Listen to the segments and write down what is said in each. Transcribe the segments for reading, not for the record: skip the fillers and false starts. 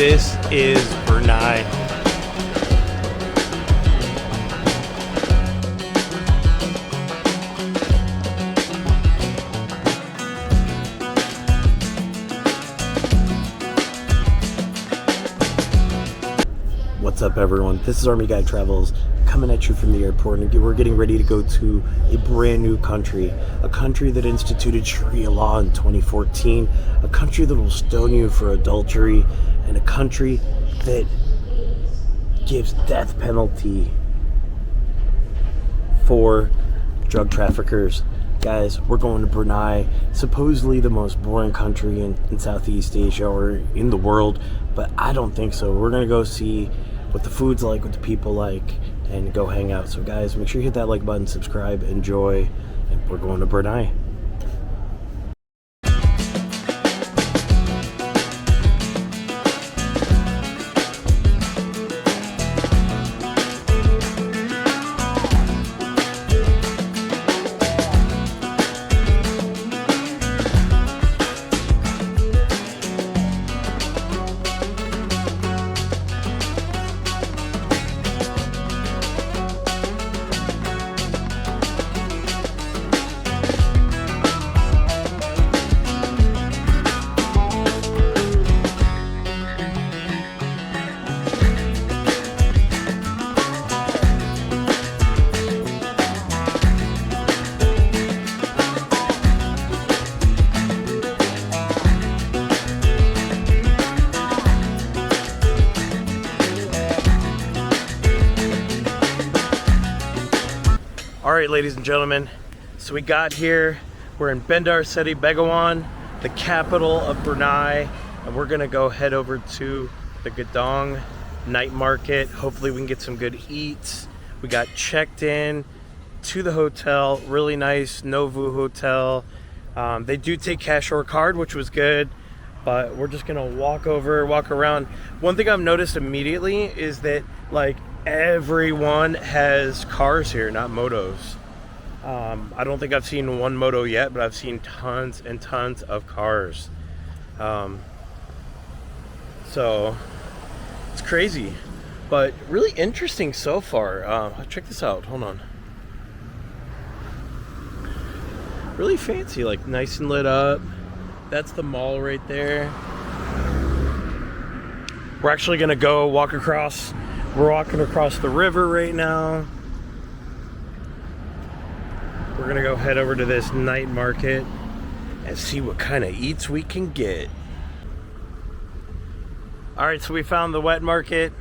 This is Brunei. What's up, everyone? This is ArmyguyTravels coming at you from the airport, and we're getting ready to go to a brand new country, a country that instituted Sharia law in 2014, a country that will stone you for adultery, and a country that gives death penalty for drug traffickers. Guys, we're going to Brunei, supposedly the most boring country in Southeast Asia or in the world, but I don't think so. We're gonna go see what the food's like, what the people like, and go hang out. So guys, make sure you hit that like button, subscribe, enjoy, and we're going to Brunei. Alright, ladies and gentlemen, so we got here. We're in Bandar, Seri, Begawan, the capital of Brunei, and we're gonna go head over to the Gadong night market. Hopefully we can get some good eats. We got checked in to the hotel, really nice Novu hotel. They do take cash or card, which was good, but we're just gonna walk around. One thing I've noticed immediately is that like everyone has cars here, not motos. I don't think I've seen one moto yet, but I've seen tons and tons of cars. So it's crazy, but really interesting so far. Check this out, hold on. Really fancy, like nice and lit up. That's the mall right there. We're actually gonna go walk across. We're walking across the river right now. We're gonna go head over to this night market and see what kind of eats we can get. All right, so we found the wet market,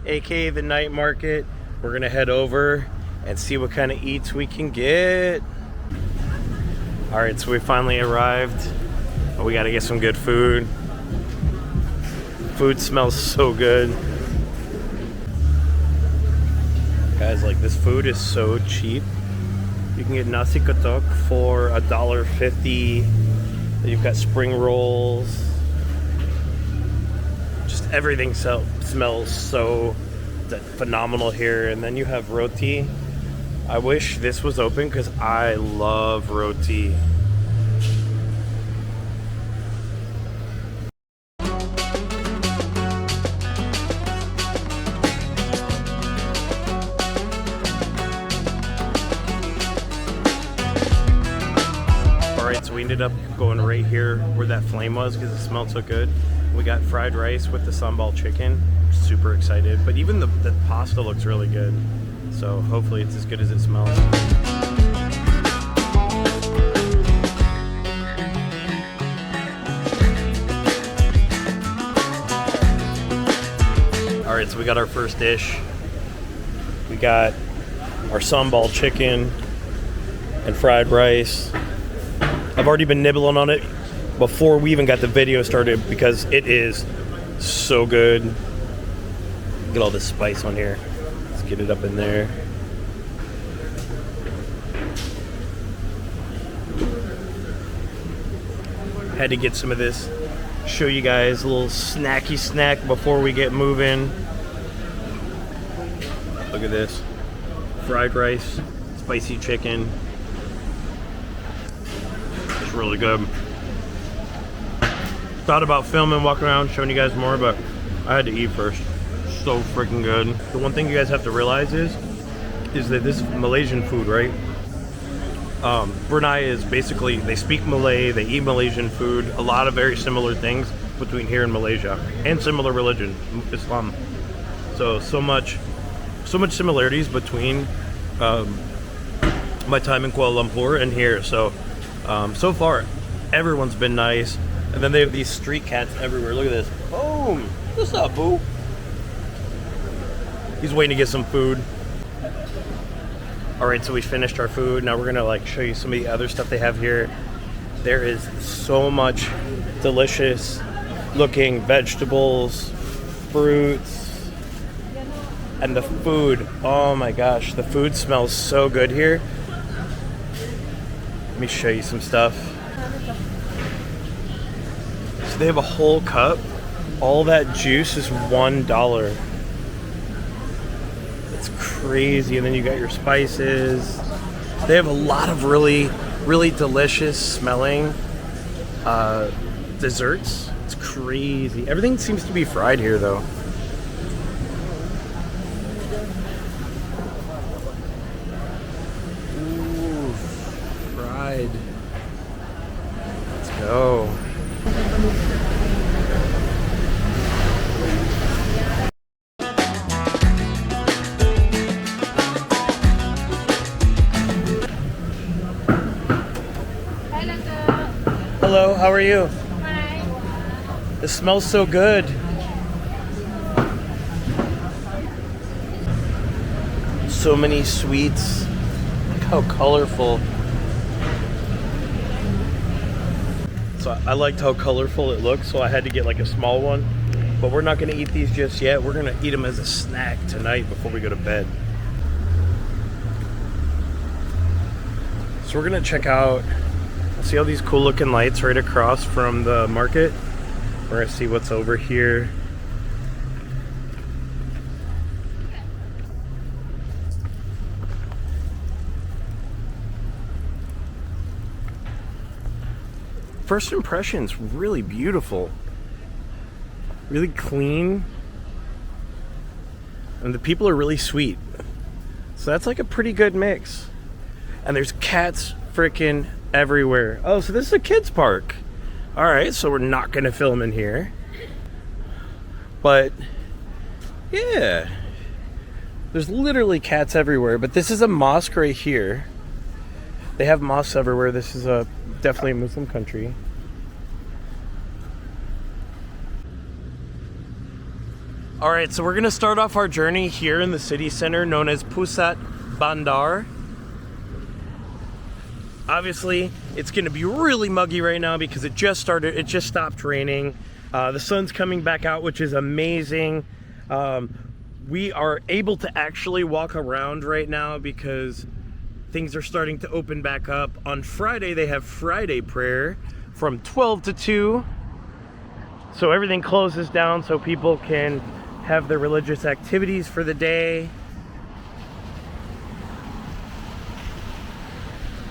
AKA the night market. We're gonna head over and see what kind of eats we can get. All right, so we finally arrived. We gotta get some good food. Food smells so good. Guys, like this food is so cheap. You can get nasi kotok for $1.50. You've got spring rolls. Just everything smells so phenomenal here. And then you have roti. I wish this was open because I love roti. So we ended up going right here where that flame was because it smelled so good. We got fried rice with the sambal chicken. Super excited. But even the pasta looks really good. So hopefully it's as good as it smells. Alright, so we got our first dish. We got our sambal chicken and fried rice. I've already been nibbling on it before we even got the video started because it is so good. Get all this spice on here. Let's get it up in there. Had to get some of this. Show you guys a little snacky snack before we get moving. Look at this. Fried rice, spicy chicken. Really good. Thought about filming, walking around, showing you guys more, but I had to eat first. So freaking good. The one thing you guys have to realize is that this is Malaysian food, right? Brunei is basically, they speak Malay, they eat Malaysian food, a lot of very similar things between here and Malaysia, and similar religion, Islam. So much similarities between my time in Kuala Lumpur and here. So far, everyone's been nice. And then they have these street cats everywhere. Look at this. Boom! What's up, boo? He's waiting to get some food. All right, so we finished our food. Now we're gonna like show you some of the other stuff they have here. There is so much delicious looking vegetables, fruits, and the food. Oh my gosh, the food smells so good here. Let me show you some stuff. So they have a whole cup. All that juice is $1. It's crazy. And then you got your spices. They have a lot of really delicious smelling desserts. It's crazy. Everything seems to be fried here though. Ooh, fried. Let's go. Hello, how are you? Hi. It smells so good. So many sweets. Look how colorful. So I liked how colorful it looked, so I had to get like a small one. But we're not gonna eat these just yet. We're gonna eat them as a snack tonight before we go to bed. So we're gonna check out, see all these cool looking lights right across from the market. We're gonna see what's over here. First impressions, really beautiful. Really clean. And the people are really sweet. So that's like a pretty good mix. And there's cats freaking everywhere. Oh, so this is a kids park. All right, so we're not gonna film in here. But yeah, there's literally cats everywhere. But this is a mosque right here. They have mosques everywhere. This is definitely a Muslim country. All right, so we're gonna start off our journey here in the city center known as Pusat Bandar. Obviously, it's gonna be really muggy right now because it just stopped raining. The sun's coming back out, which is amazing. We are able to actually walk around right now because things are starting to open back up. On Friday, they have Friday prayer from 12 to 2. So everything closes down so people can have their religious activities for the day.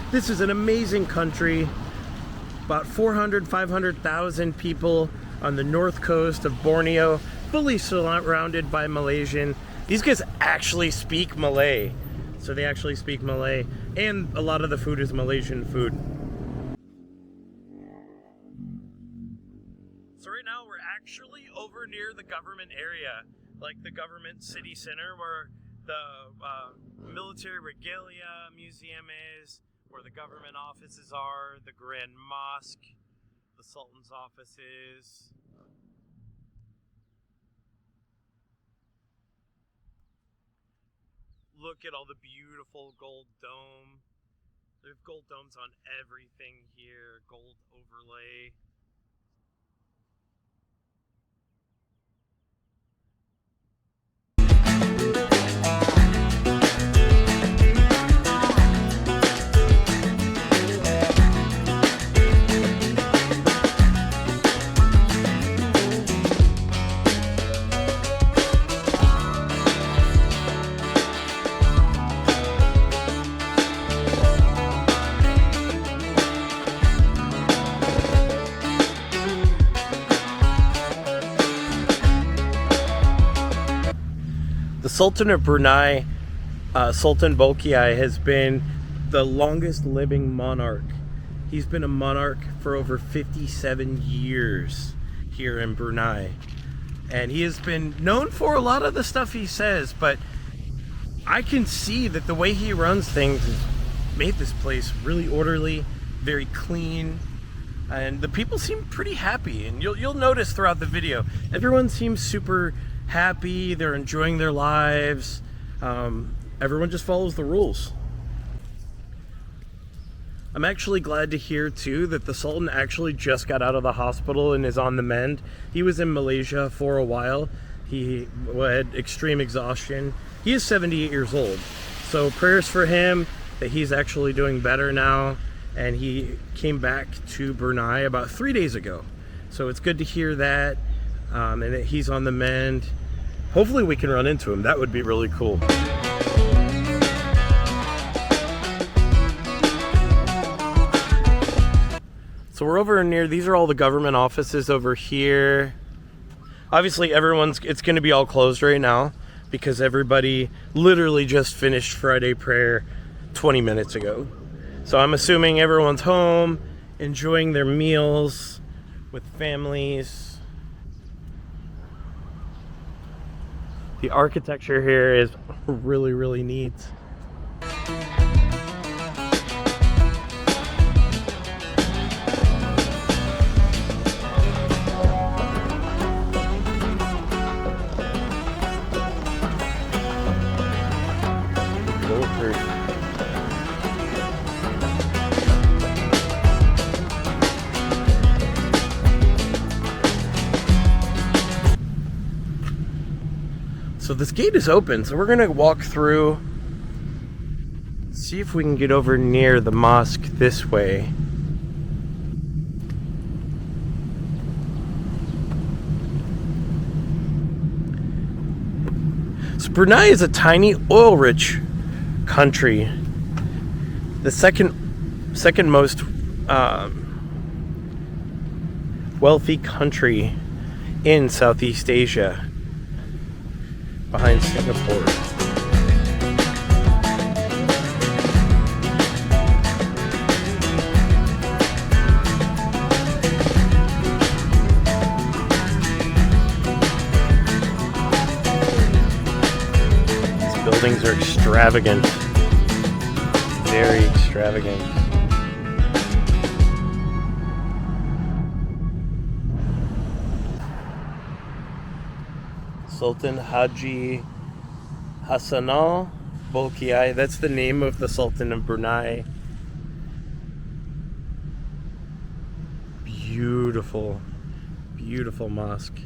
This is an amazing country. About 500,000 people on the north coast of Borneo, fully surrounded by Malaysian. These guys actually speak Malay. So they actually speak Malay, and a lot of the food is Malaysian food. So right now we're actually over near the government area, like the government city center where the military regalia museum is, where the government offices are, the Grand Mosque, the Sultan's offices. Look at all the beautiful gold dome. They have gold domes on everything here, gold overlay. Sultan of Brunei, Sultan Bolkiah, has been the longest living monarch. He's been a monarch for over 57 years here in Brunei. And he has been known for a lot of the stuff he says, but I can see that the way he runs things has made this place really orderly, very clean, and the people seem pretty happy. And you'll notice throughout the video, everyone seems super happy, they're enjoying their lives. Everyone just follows the rules. I'm actually glad to hear too that the Sultan actually just got out of the hospital and is on the mend. He was in Malaysia for a while. He had extreme exhaustion. He is 78 years old. So prayers for him that he's actually doing better now. And he came back to Brunei about 3 days ago. So it's good to hear that, and that he's on the mend. Hopefully we can run into him. That would be really cool. So we're over near, these are all the government offices over here. Obviously it's gonna be all closed right now because everybody literally just finished Friday prayer 20 minutes ago. So I'm assuming everyone's home, enjoying their meals with families. The architecture here is really, really neat. So this gate is open, so we're gonna walk through, see if we can get over near the mosque this way. So Brunei is a tiny oil-rich country, the second most wealthy country in Southeast Asia, behind Singapore. These buildings are extravagant, very extravagant. Sultan Haji Hassanal Bolkiah, that's the name of the Sultan of Brunei. Beautiful, beautiful mosque.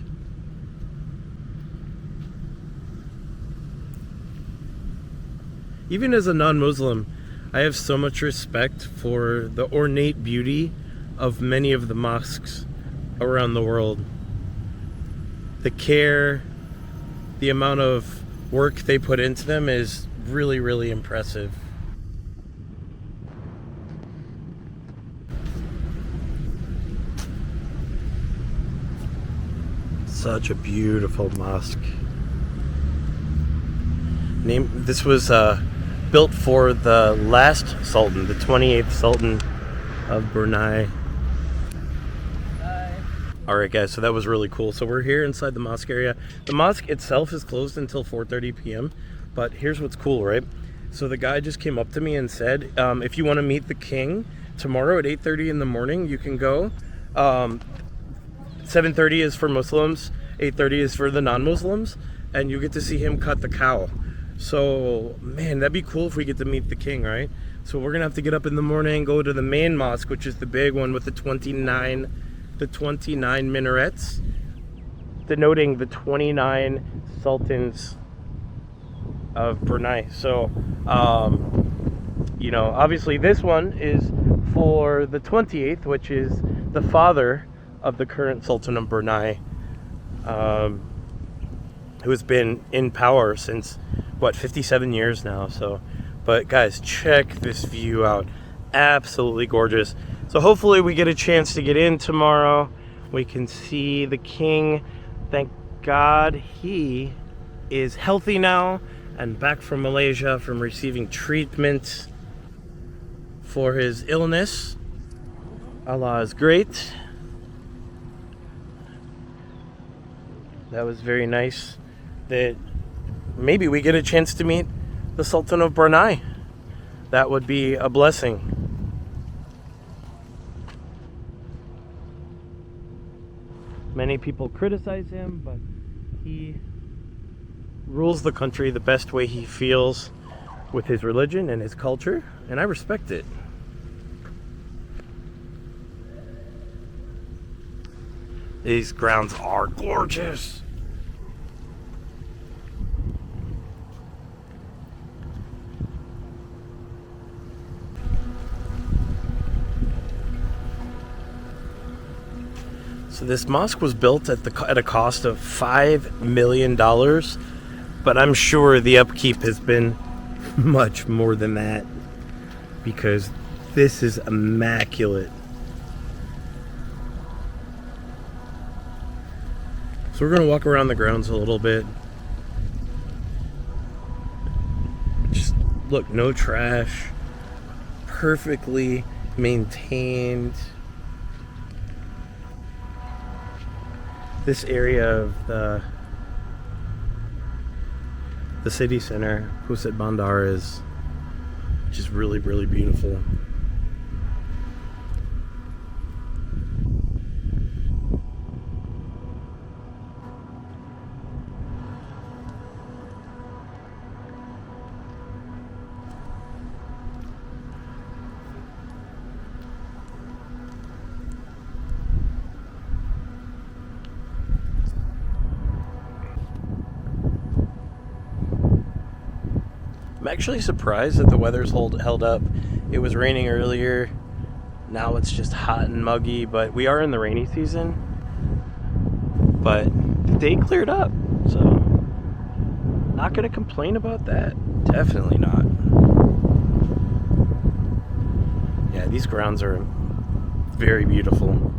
Even as a non-Muslim, I have so much respect for the ornate beauty of many of the mosques around the world. The care, the amount of work they put into them is really, really impressive. Such a beautiful mosque. This was built for the last Sultan, the 28th Sultan of Brunei. Alright guys, so that was really cool. So we're here inside the mosque area. The mosque itself is closed until 4:30 p.m. But here's what's cool, right? So the guy just came up to me and said, if you want to meet the king tomorrow at 8:30 in the morning, you can go. 7:30 is for Muslims, 8:30 is for the non-Muslims, and you get to see him cut the cow. So, man, that'd be cool if we get to meet the king, right? So we're gonna have to get up in the morning, go to the main mosque, which is the big one with the 29 minarets, denoting the 29 sultans of Brunei. So, you know, obviously this one is for the 28th, which is the father of the current Sultan of Brunei, who has been in power since, what, 57 years now. So, but guys, check this view out. Absolutely gorgeous. So hopefully we get a chance to get in tomorrow. We can see the king. Thank God he is healthy now and back from Malaysia from receiving treatment for his illness. Allah is great. That was very nice that maybe we get a chance to meet the Sultan of Brunei. That would be a blessing. Many people criticize him, but he rules the country the best way he feels with his religion and his culture, and I respect it. These grounds are gorgeous. So this mosque was built at a cost of $5 million, but I'm sure the upkeep has been much more than that because this is immaculate. So we're gonna walk around the grounds a little bit. Just look, no trash, perfectly maintained. This area of the city center, Bandar, is just really, really beautiful. I'm actually surprised that the weather's held up. It was raining earlier. Now it's just hot and muggy, but we are in the rainy season. But the day cleared up, so not gonna complain about that. Definitely not. Yeah, these grounds are very beautiful.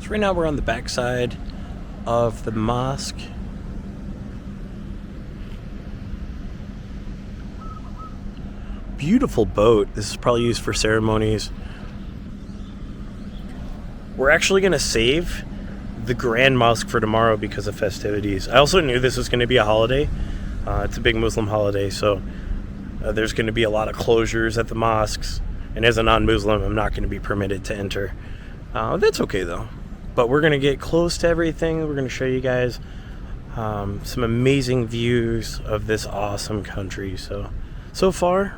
So right now we're on the backside of the mosque. Beautiful boat. This is probably used for ceremonies. We're actually going to save the Grand Mosque for tomorrow because of festivities. I also knew this was going to be a holiday. It's a big Muslim holiday, so there's going to be a lot of closures at the mosques. And as a non-Muslim, I'm not going to be permitted to enter. That's okay though. But we're going to get close to everything. We're going to show you guys some amazing views of this awesome country. So far,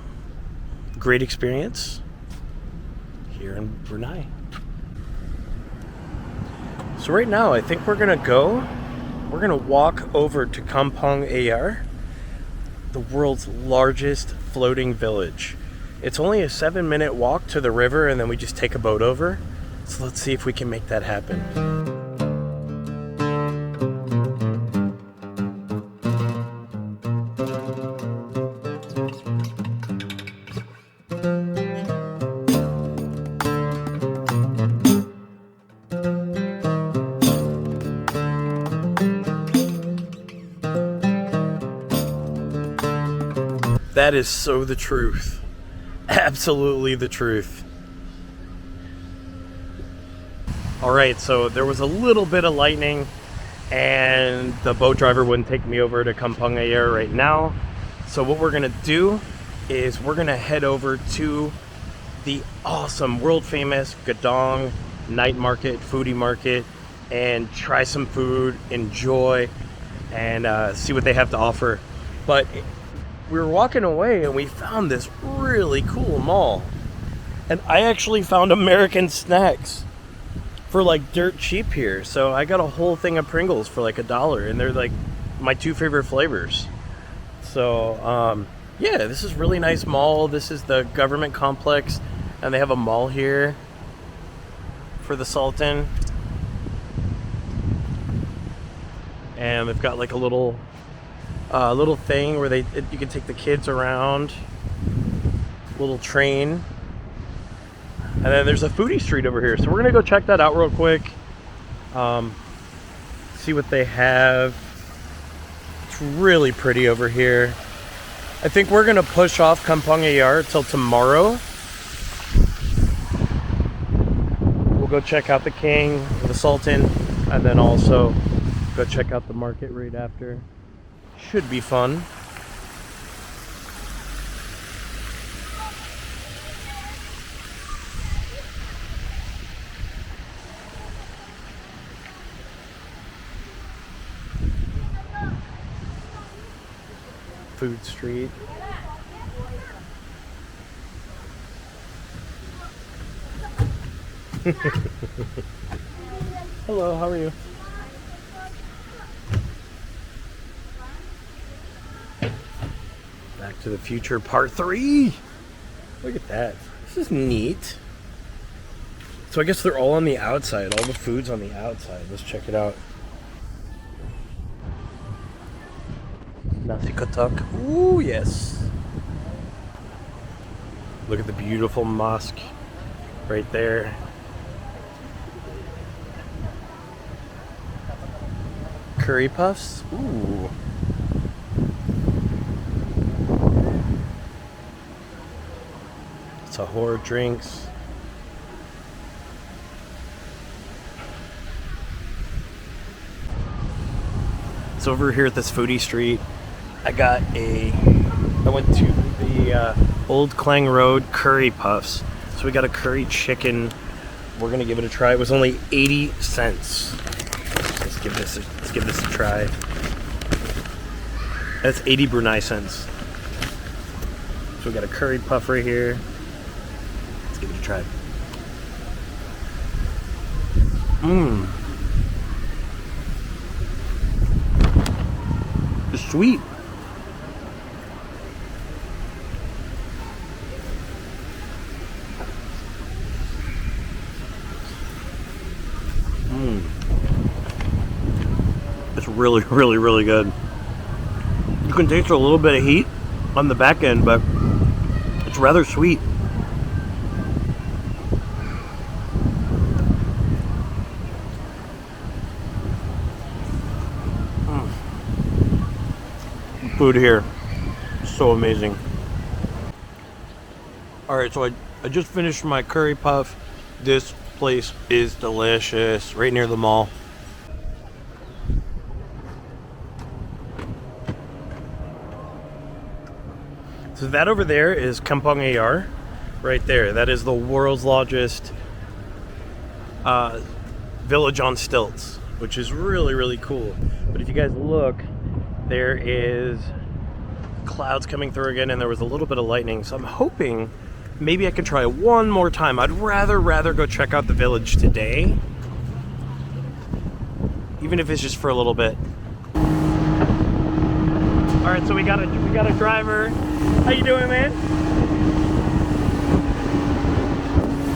great experience here in Brunei. So right now, I think we're going to walk over to Kampong Ayer, the world's largest floating village. It's only a 7-minute walk to the river, and then we just take a boat over. So let's see if we can make that happen. That is so the truth. Absolutely the truth. Alright, so there was a little bit of lightning and the boat driver wouldn't take me over to Kampong Ayer right now. So what we're gonna do is we're gonna head over to the awesome, world famous Gadong night market, foodie market, and try some food, enjoy, and see what they have to offer. But we were walking away and we found this really cool mall. And I actually found American snacks for like dirt cheap here. So I got a whole thing of Pringles for like $1, and they're like my 2 favorite flavors. So yeah, this is really nice mall. This is the government complex, and they have a mall here for the Sultan. and they've got like a little thing where you can take the kids around, little train. And then there's a foodie street over here, so we're gonna go check that out real quick, see what they have. It's really pretty over here. I think we're gonna push off Kampong Ayer till tomorrow. We'll go check out the king, the Sultan, and then also go check out the market right after. Should be fun. Food street. Hello, how are you? Back to the Future Part 3. Look at that. This is neat. So I guess they're all on the outside. All the food's on the outside. Let's check it out. Nasi kotak. Ooh, yes. Look at the beautiful mosque right there. Curry puffs. Ooh. Sahur drinks. So over here at this foodie street, I went to the Old Klang Road curry puffs. So we got a curry chicken. We're gonna give it a try. It was only 80 cents. Let's give this a try. That's 80 Brunei cents. So we got a curry puff right here. Let's give it a try. Mmm. It's sweet. It's really, really, really good. You can taste a little bit of heat on the back end, but it's rather sweet. Food here is so amazing. Alright, so I just finished my curry puff. This place is delicious, right near the mall. So that over there is Kampong Ayer, right there. That is the world's largest village on stilts, which is really, really cool. But if you guys look, there is clouds coming through again, and there was a little bit of lightning. So I'm hoping maybe I can try one more time. I'd rather go check out the village today, even if it's just for a little bit. All right, so we got a driver. How you doing, man?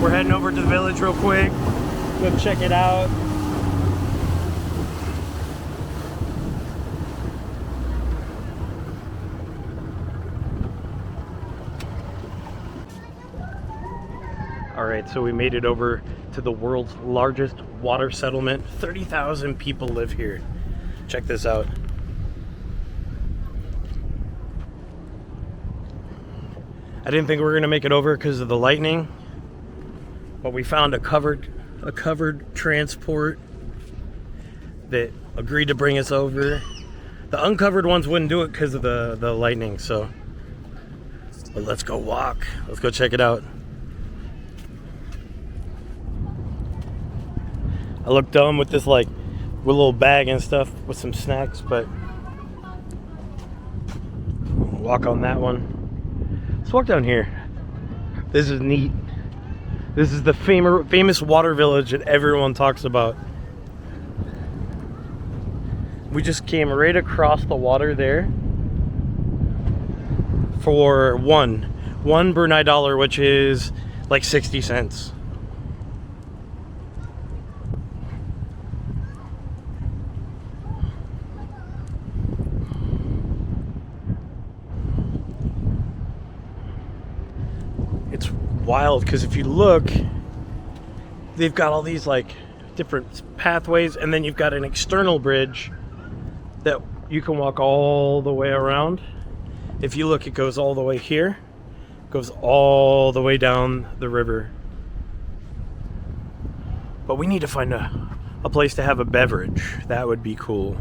We're heading over to the village real quick. Go check it out. All right, so we made it over to the world's largest water settlement. 30,000 people live here. Check this out. I didn't think we were gonna make it over because of the lightning, but we found a covered transport that agreed to bring us over. The uncovered ones wouldn't do it because of the lightning, so but let's go walk. Let's go check it out. I look dumb with this with a little bag and stuff with some snacks, but walk on that one. Let's walk down here. This is neat. This is the famous water village that everyone talks about. We just came right across the water there for one Brunei dollar, which is like 60 cents. wild because if you look, they've got all these like different pathways, and then you've got an external bridge that you can walk all the way around. If you look, it goes all the way here, goes all the way down the river. But we need to find a place to have a beverage. That would be cool.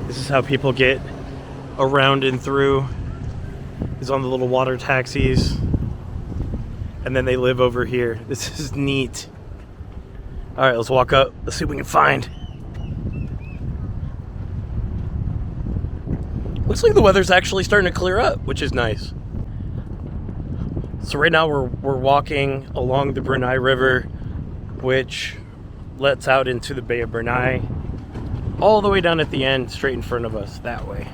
This is how people get around and through, is on the little water taxis. And then they live over here. This is neat. All right, let's walk up. Let's see what we can find. Looks like the weather's actually starting to clear up, which is nice. So right now we're walking along the Brunei River, which lets out into the Bay of Brunei, all the way down at the end, straight in front of us, that way.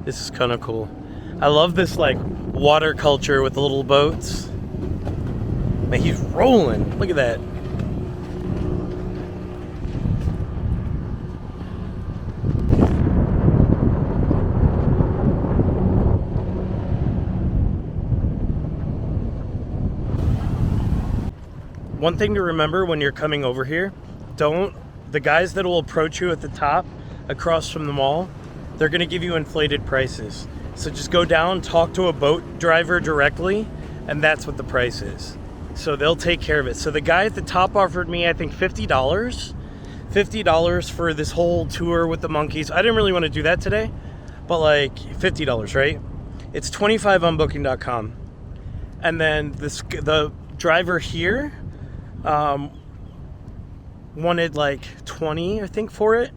This is kind of cool. I love this like water culture with the little boats. Man, he's rolling. Look at that. One thing to remember when you're coming over here, the guys that will approach you at the top across from the mall, they're gonna give you inflated prices. So just go down, talk to a boat driver directly, and that's what the price is. So they'll take care of it. So the guy at the top offered me, I think $50. $50 for this whole tour with the monkeys. I didn't really want to do that today, but like $50, right? It's $25 on booking.com. And then the driver here wanted like 20, I think, for it.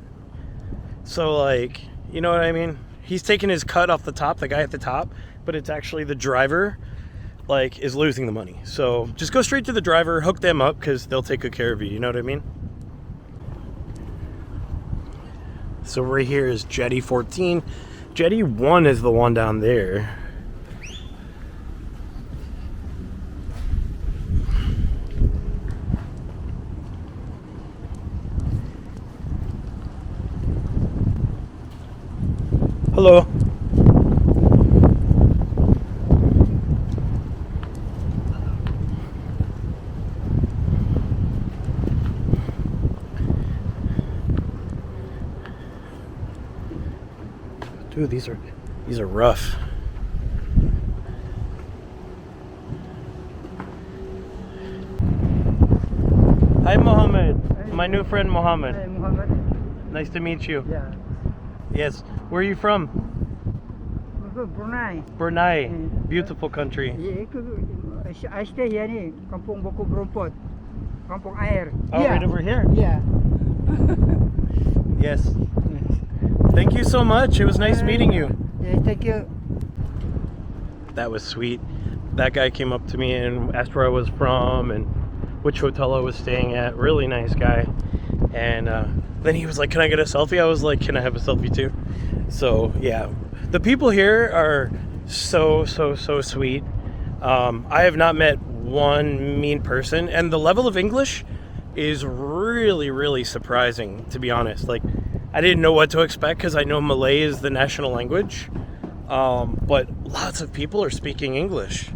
So like, you know what I mean? He's taking his cut off the top, the guy at the top, but it's actually the driver like is losing the money. So just go straight to the driver, hook them up, because they'll take good care of you. You know what I mean? So right here is Jetty 14. Jetty 1 is the one down there. Hello. Dude, these are rough. Hi, Mohammed. Hey. My new friend, Mohammed. Hey, Muhammad. Nice to meet you. Yeah. Yes. Where are you from? Brunei. Brunei. Beautiful country. I stay here in Kampong Kampong Ayer. Oh, yeah. right over here? Yeah. Yes. Thank you so much. It was nice meeting you. Yeah, thank you. That was sweet. That guy came up to me and asked where I was from and which hotel I was staying at. Really nice guy. And then he was like, can I get a selfie? I was like, can I have a selfie too? So yeah, the people here are so sweet. I have not met one mean person, and the level of English is really surprising, to be honest. Like, I didn't know what to expect because I know Malay is the national language, but lots of people are speaking English.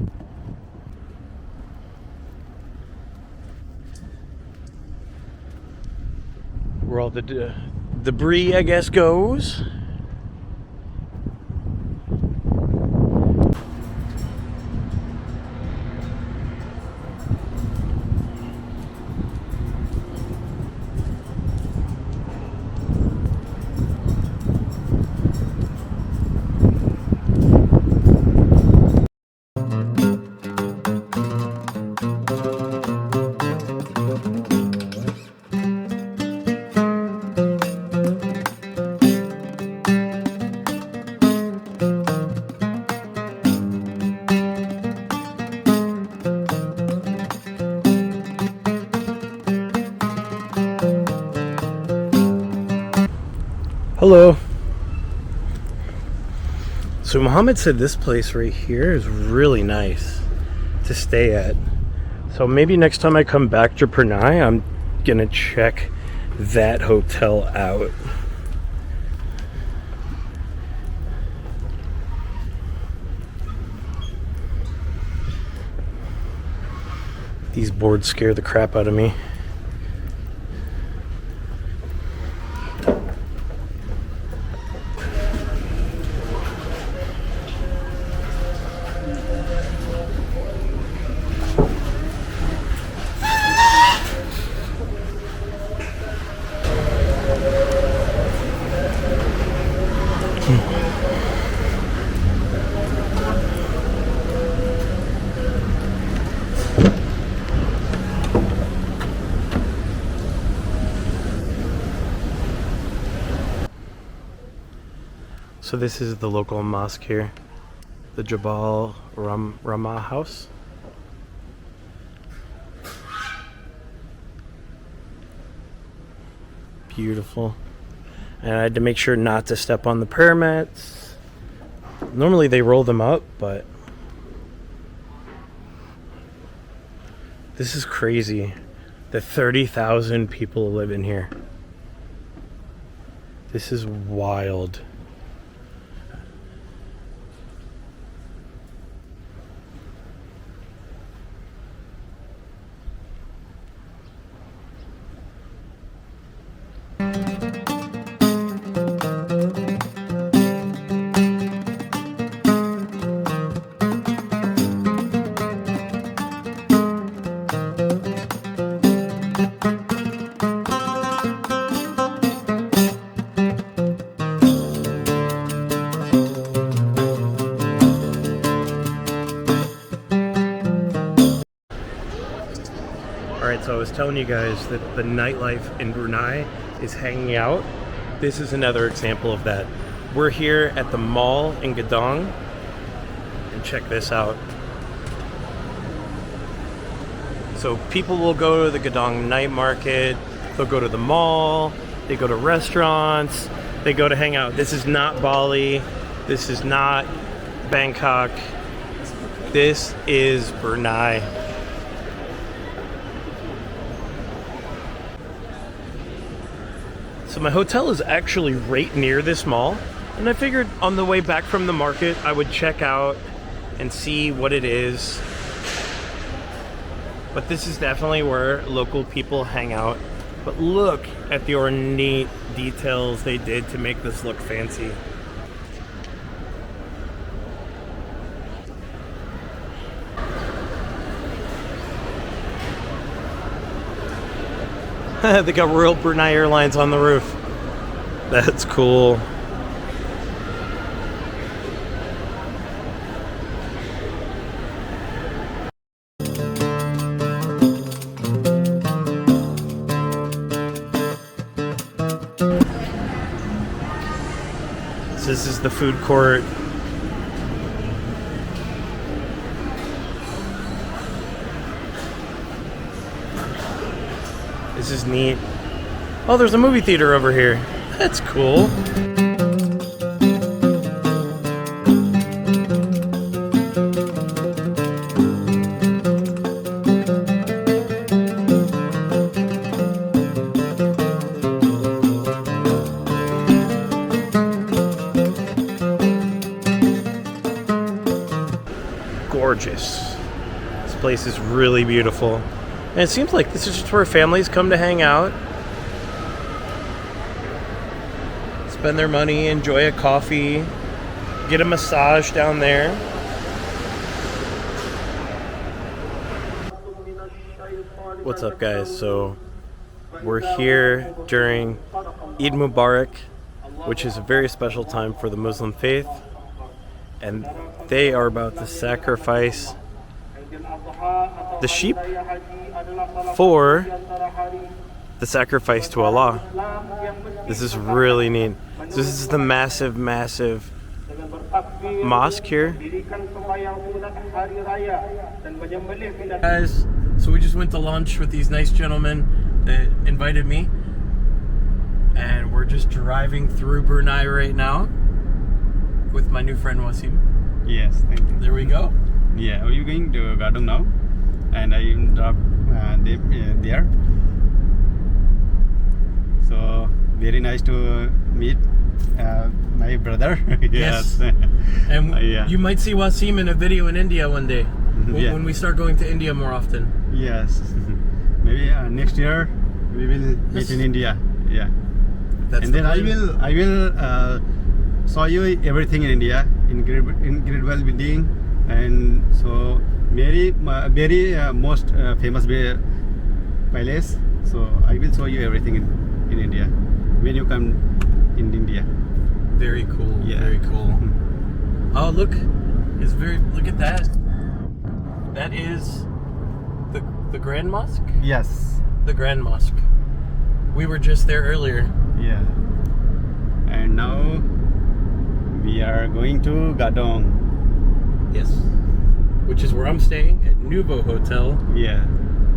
Where all the debris, I guess, goes. Hello. So Muhammad said this place right here is really nice to stay at. So maybe next time I come back to Brunei, I'm gonna check that hotel out. These boards scare the crap out of me. So this is the local mosque here, the Jabal Rahmah house. Beautiful. And I had to make sure not to step on the prayer mats. Normally they roll them up, but this is crazy that 30,000 people live in here. This is wild. Alright, so I was telling you guys that the nightlife in Brunei is hanging out. This is another example of that. We're here at the mall in Gadong, and check this out. So people will go to the Gadong night market, they'll go to the mall, they go to restaurants, they go to hang out. This is not Bali, this is not Bangkok, this is Brunei. So my hotel is actually right near this mall, and I figured on the way back from the market I would check out and see what it is. But this is definitely where local people hang out. But look at the ornate details they did to make this look fancy. They got Royal Brunei Airlines on the roof. That's cool. So this is the food court. This is neat. Oh, there's a movie theater over here. That's cool. Gorgeous. This place is really beautiful. And it seems like this is just where families come to hang out, spend their money, enjoy a coffee, get a massage down there. What's up, guys? So we're here during Eid Mubarak, which is a very special time for the Muslim faith, and they are about to sacrifice the sheep for the sacrifice to Allah. This is really neat. So this is the massive mosque here. Guys, so we just went to lunch with these nice gentlemen that invited me, and we're just driving through Brunei right now with my new friend Wasim. Yes, thank you. There we go. Yeah, are you going to Gadong now? And I drop there. So very nice to meet my brother. Yes. And yeah. you might see Wasim in a video in India one day Yeah. when we start going to India more often. Yes. Maybe next year we will meet in India. Yeah. That's And the then I plan. will show you everything in India in incredible building, and so very most famous palace. So I will show you everything in India when you come in India. Very cool. Yeah. Very cool. Oh, look! Look at that. That is the Grand Mosque. Yes. The Grand Mosque. We were just there earlier. Yeah. And now we are going to Gadong. Yes. Which is where I'm staying at Nouveau Hotel Yeah.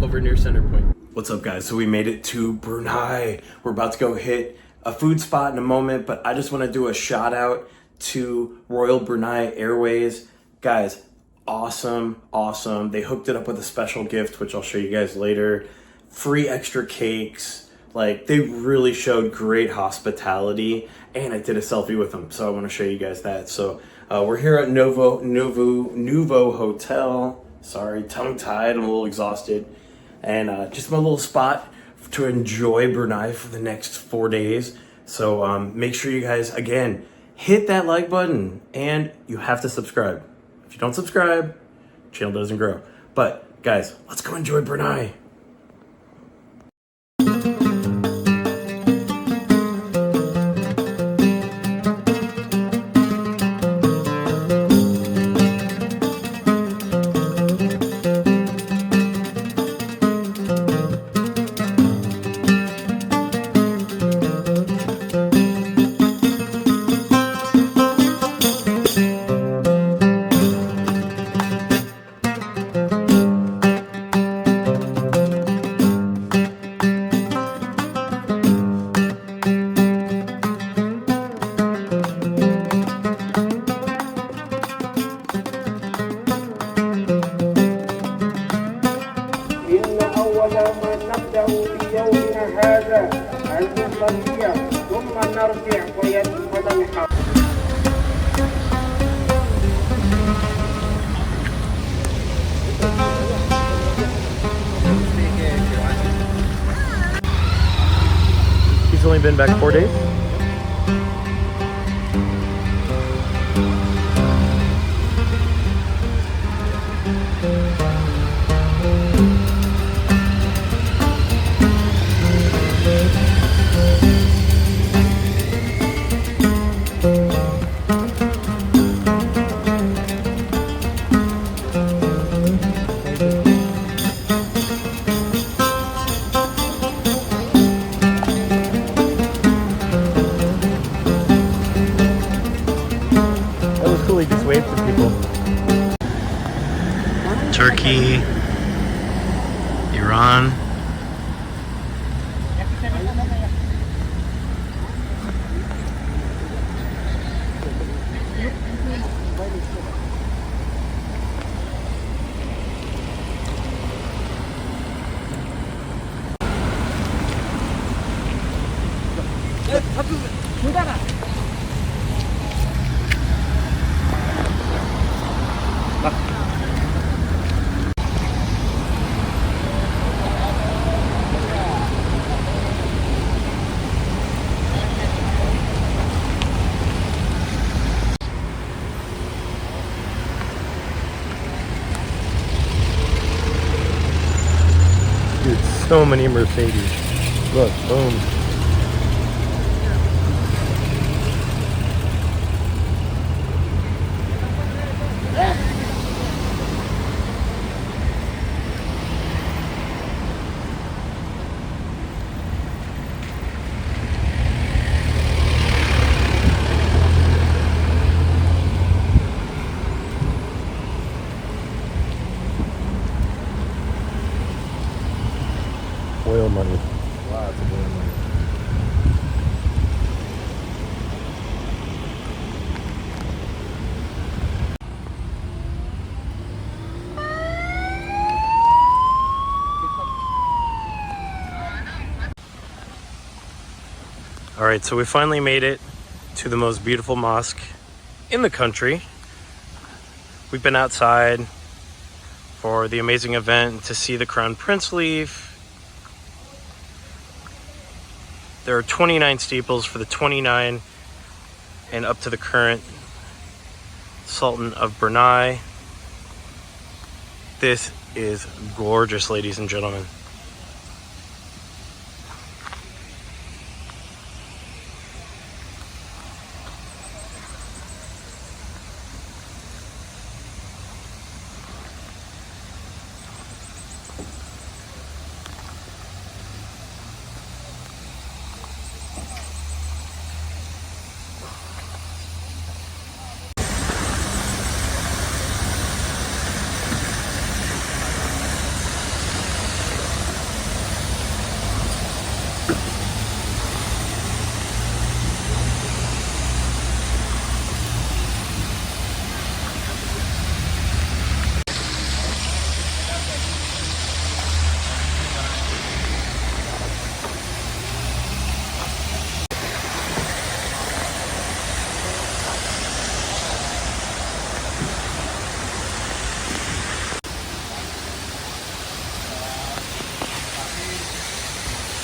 over near Center Point. What's up, guys? So we made it to Brunei. We're about to go hit a food spot in a moment, but I just want to do a shout out to Royal Brunei Airways. Guys, awesome. They hooked it up with a special gift, which I'll show you guys later. Free extra cakes. Like, they really showed great hospitality, and I did a selfie with them, so I want to show you guys that. So we're here at Nouveau Hotel. Sorry, tongue-tied, I'm a little exhausted. And just my little spot to enjoy Brunei for the next 4 days. So make sure you guys, again, hit that like button, and you have to subscribe. If you don't subscribe, channel doesn't grow. But guys, let's go enjoy Brunei. إن أول ما نبدأ بيومنا هذا أن نصلي ثم نرجع وننحر. He's only been back 4 days? That was cool, he just waved to people. Turkey, Iran. Dude, so many Mercedes. Look, boom. Oil money. Lots of oil money. All right, so we finally made it to the most beautiful mosque in the country. We've been outside for the amazing event to see the Crown Prince leave. There are 29 steeples for the 29 and up to the current Sultan of Brunei. This is gorgeous, ladies and gentlemen.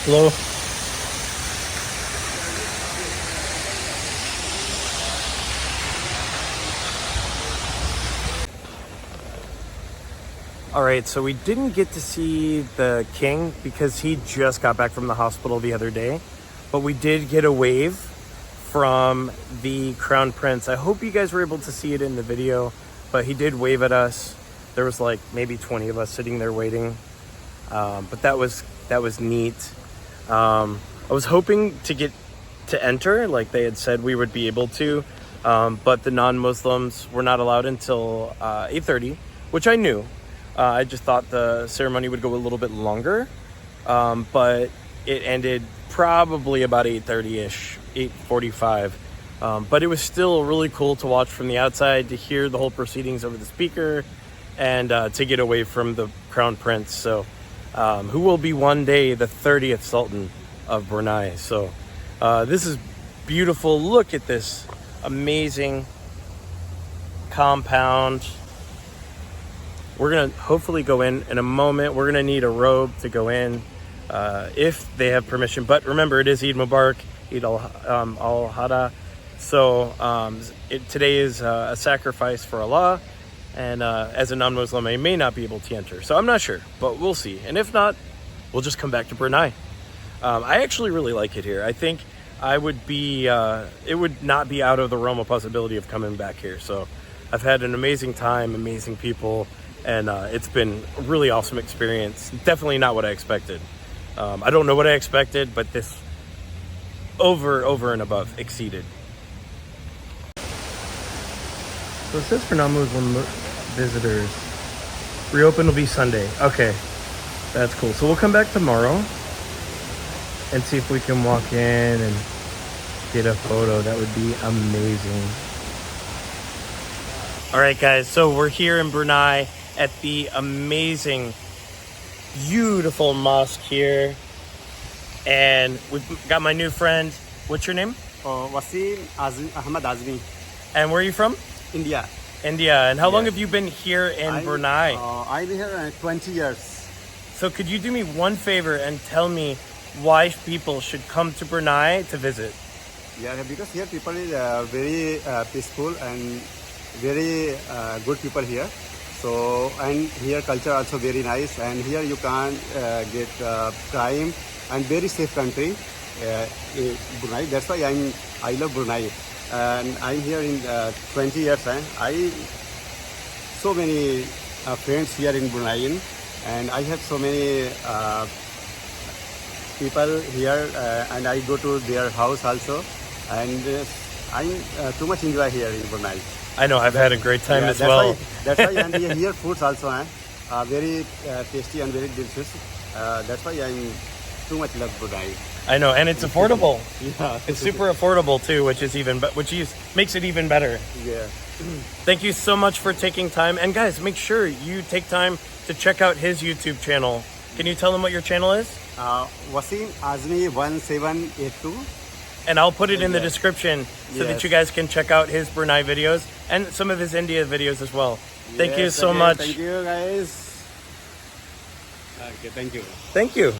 Hello. All right, so we didn't get to see the king because he just got back from the hospital the other day, but we did get a wave from the Crown Prince. I hope you guys were able to see it in the video, but he did wave at us. There was like maybe 20 of us sitting there waiting, but that was neat. I was hoping to get to enter, like they had said we would be able to, but the non-Muslims were not allowed until 8:30, which I knew. I just thought the ceremony would go a little bit longer, but it ended probably about 8:30-ish, 8:45. But it was still really cool to watch from the outside, to hear the whole proceedings over the speaker, and to get away from the Crown Prince. So who will be one day the 30th Sultan of Brunei. So this is beautiful. Look at this amazing compound. We're gonna hopefully go in a moment. We're gonna need a robe to go in if they have permission. But remember, it is Eid Mubarak, Eid al-Adha. So today is a sacrifice for Allah. And as a non-Muslim, I may not be able to enter. So I'm not sure, but we'll see. And if not, we'll just come back to Brunei. I actually really like it here. I think I would be, it would not be out of the realm of possibility of coming back here. So I've had an amazing time, amazing people, and it's been a really awesome experience. Definitely not what I expected. I don't know what I expected, but this over and above exceeded. So it says for non-Muslim visitors, reopen will be Sunday. Okay, that's cool. So we'll come back tomorrow and see if we can walk in and get a photo. That would be amazing. All right, guys, so we're here in Brunei at the amazing, beautiful mosque here. And we've got my new friend. What's your name? Wasim Ahmad Azmi. And where are you from? India. India. And how long Yes. have you been here in Brunei? I've been here 20 years. So could you do me one favor and tell me why people should come to Brunei to visit? Yeah, because here people is very peaceful and very good people here. So, and here culture also very nice, and here you can't get crime, and very safe country in Brunei. That's why I love Brunei, and I'm here in 20 years. I so many friends here in Brunei, and I have so many people here, and I go to their house also, and I too much enjoy here in Brunei. I know, I've had a great time as well. That's why, and here foods also very tasty and very delicious. That's why I'm too much love Brunei. I know, and it's affordable. Yeah, It's super affordable too, which makes it even better. Yeah. Thank you so much for taking time. And guys, make sure you take time to check out his YouTube channel. Can you tell them what your channel is? Wasim Azmi 1782. And I'll put it in the description so that Yes. you guys can check out his Brunei videos and some of his India videos as well. Thank you Yes, so okay, much. Thank you, guys. Okay, thank you. Thank you.